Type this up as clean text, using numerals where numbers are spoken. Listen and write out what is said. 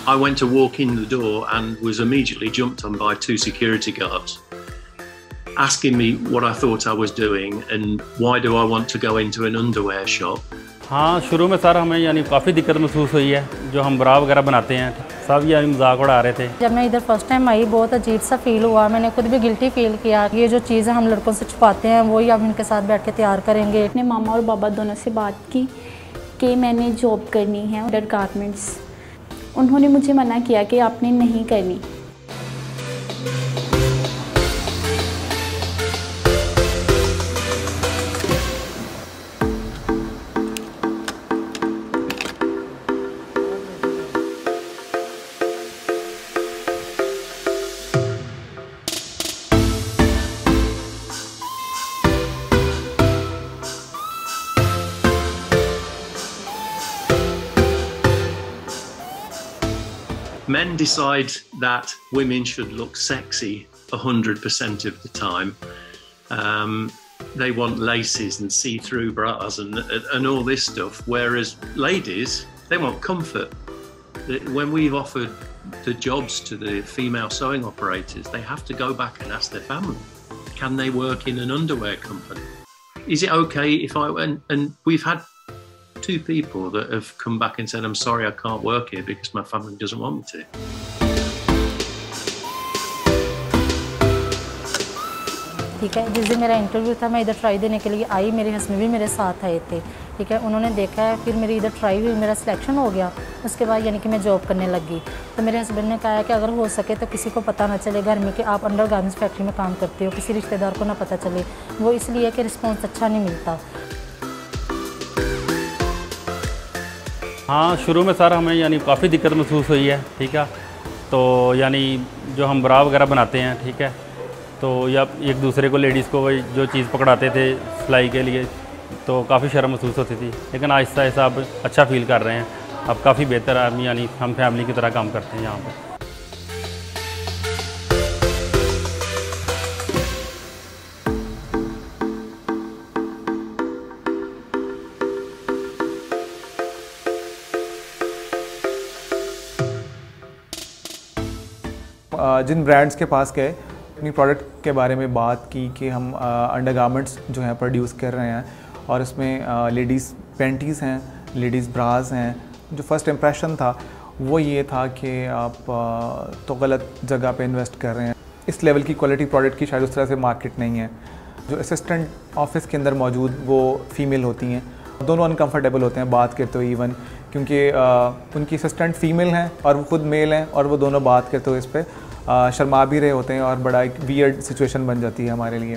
I went to walk in the door and was immediately jumped on by 2 security guards, asking me what I thought I was doing and why do I want to go into an underwear shop. हाँ, शुरू में sir हमें यानी काफ़ी दिक्कत महसूस हुई है। जो हम ब्रा वगैरह बनाते हैं सब यानी मजाक उड़ा रहे थे। जब मैं इधर फर्स्ट टाइम आई बहुत अजीब सा फील हुआ, मैंने खुद भी गिल्टी फील किया। ये जो चीज़ें हम लड़कों से छुपाते हैं वही अब इनके साथ बैठ के तैयार करेंगे। अपने मामा और पापा दोनों से बात की कि मैंने जॉब करनी है अंडर गारमेंट्स। उन्होंने मुझे मना किया कि आपने नहीं करनी। Men decide that women should look sexy 100% of the time. They want laces and see-through bras and all this stuff, whereas ladies, they want comfort. When we've offered the jobs to the female sewing operators, they have to go back and ask their family, can they work in an underwear company? Is it okay if I went? And we've had 2 people that have come back and said, I'm sorry, I can't work here because my family doesn't want me to. ठीक है, जिस दिन मेरा interview था मैं इधर try देने के लिए आई, मेरे हस्बैंड भी मेरे साथ आए थे। ठीक है, उन्होंने देखा है, फिर मेरी इधर ट्राई हुई, मेरा सिलेक्शन हो गया। उसके बाद यानी कि मैं जॉब करने लगी। तो मेरे हस्बैंड ने कहा है कि अगर हो सके तो किसी को पता ना चले घर में कि आप अंडर गारमेंट्स फैक्ट्री में काम करते हो, किसी रिश्तेदार को ना पता चले। वो इसलिए कि रिस्पॉन्स अच्छा नहीं मिलता। हाँ, शुरू में सर हमें यानी काफ़ी दिक्कत महसूस हुई है। ठीक है, तो यानी जो हम ब्रा वगैरह बनाते हैं, ठीक है, तो या एक दूसरे को लेडीज़ को वही जो चीज़ पकड़ाते थे सिलाई के लिए, तो काफ़ी शर्म महसूस होती थी। लेकिन आहिस्ता आहिस्ता अब अच्छा फील कर रहे हैं। अब काफ़ी बेहतर है, यानी हम फैमिली की तरह काम करते हैं यहाँ पर। जिन ब्रांड्स के पास गए, अपनी प्रोडक्ट के बारे में बात की कि हम अंडर गारमेंट्स जो है प्रोड्यूस कर रहे हैं और इसमें लेडीज़ पैंटीज़ हैं, लेडीज़ ब्रास हैं। जो फर्स्ट इम्प्रेशन था वो ये था कि आप तो गलत जगह पे इन्वेस्ट कर रहे हैं। इस लेवल की क्वालिटी प्रोडक्ट की शायद उस तरह से मार्केट नहीं है। जो असिस्टेंट ऑफिस के अंदर मौजूद वो फ़ीमेल होती हैं, दोनों अनकम्फर्टेबल होते हैं बात करते हुए इवन, क्योंकि उनकी असिस्टेंट फ़ीमेल हैं और वो खुद मेल हैं और वो दोनों बात करते हुए इस पर शर्मा भी रहे होते हैं और बड़ा एक वियर्ड सिचुएशन बन जाती है हमारे लिए।